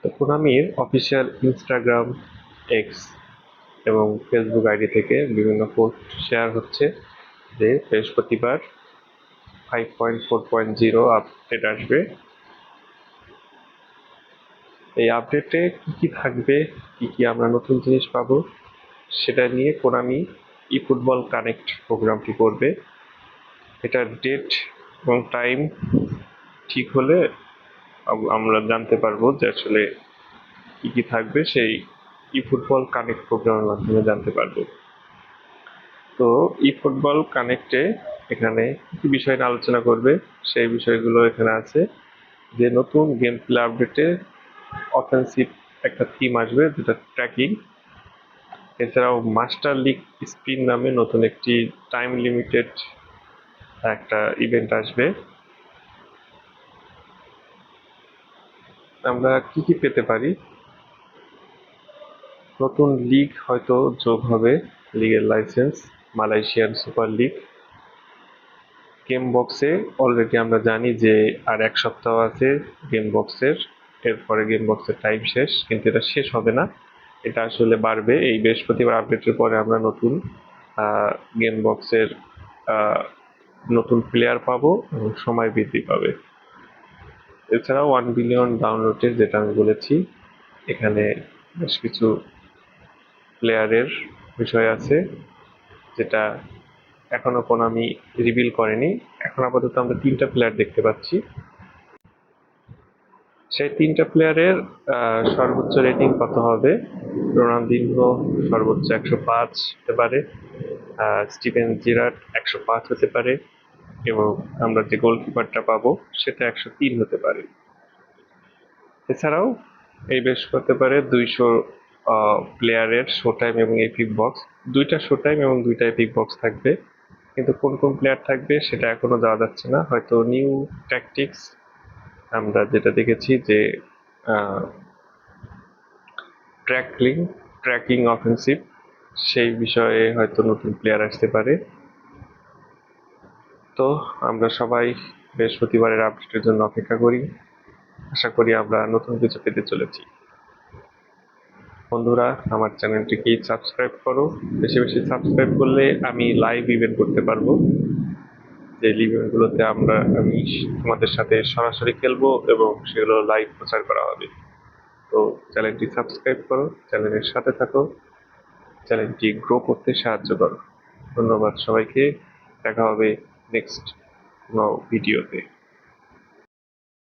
তো কোনামির official Instagram, x এবং Facebook ID থেকে বিভিন্ন পোস্ট শেয়ার হচ্ছে যে বৃহস্পতিবার 5.4.0 আপডেট আসবে। এই আপডেটে কি থাকবে, কি আমরা নতুন জিনিস পাবো, সেটা নিয়ে কোনামি ফুটবল কানেক্ট প্রোগ্রামটি করবে। এটার ডেট এবং টাইম ঠিক হলে আমরা জানতে পারবো যে আসলে কি থাকবে, সেই ফুটবল কানেক্ট প্রোগ্রামের মাধ্যমে জানতে পারবো। তো ফুটবল কানেক্টে এখানে কি বিষয় নিয়ে আলোচনা করবে, সেই বিষয়গুলো এখানে আছে। যে নতুন গেম প্লে আপডেটে অফেন্সিভ একটা থিম আসবে, যেটা ট্র্যাকিং। এছাড়াও মাস্টার লিগ স্পিন নামে নতুন একটি টাইম লিমিটেড একটা ইভেন্ট আসবে। আমরা কি পেতে পারি, নতুন লিগ হয়তো যোগ হবে, লিগের licence, Malaysian super league. Game বক্সে অলরেডি আমরা জানি যে আর এক সপ্তাহ আছে গেম বক্সের, এরপরে গেম বক্সের টাইম শেষ, কিন্তু এটা শেষ হবে না, এটা আসলে বাড়বে। এই বৃহস্পতিবার আপডেটের পরে আমরা নতুন গেম বক্সের নতুন প্লেয়ার পাবো এবং সময় বৃদ্ধি পাবে। এছাড়াও 1 বিলিয়ন ডাউনলোডের, যেটা আমি বলেছি, এখানে বেশ কিছু প্লেয়ারের বিষয় আছে, যেটা এখনো কোনামি রিভিল করেনি। এখন আপাতত আমরা 3টা প্লেয়ার দেখতে পাচ্ছি। সেই 3টা প্লেয়ারের সর্বোচ্চ রেটিং কত হবে? রোনালদিনহো সর্বোচ্চ 105 হতে পারে, স্টিভেন জিরার্ড 105 হতে পারে, এবং আমরা যে গোলকিপারটা পাবো সেটা 103 হতে পারে। এছাড়াও এই বেশ করতে পারে 200 প্লেয়ারের শো টাইম এবং এপিক বক্স। 2টা শো টাইম এবং 2টা এপিক বক্স থাকবে, কিন্তু কোন কোন প্লেয়ার থাকবে সেটা এখনো যাওয়া যাচ্ছে না। হয়তো নিউ ট্যাকটিক্স, আমরা যেটা দেখেছি যে ট্র্যাকিং অফেন্সিভ, সেই বিষয়ে হয়তো নতুন প্লেয়ার আসতে পারে। তো আমরা সবাই বৃহস্পতিবারের আপডেটের জন্য অপেক্ষা করি। আশা করি আমরা নতুন কিছু পেতে চলেছি। বন্ধুরা, আমার চ্যানেলটিকে সাবস্ক্রাইব করো। বেশি বেশি সাবস্ক্রাইব করলে আমি লাইভ ইভেন্ট করতে পারবো, যে ইভেন্টগুলোতে আমি তোমাদের সাথে সরাসরি খেলবো এবং সেগুলো লাইভ প্রচার করা হবে। তো চ্যানেলটি সাবস্ক্রাইব করো, চ্যানেলের সাথে থাকো, চ্যানেলটি গ্রো করতে সাহায্য করো। ধন্যবাদ সবাইকে, দেখা হবে নেক্সট কোনো ভিডিওতে।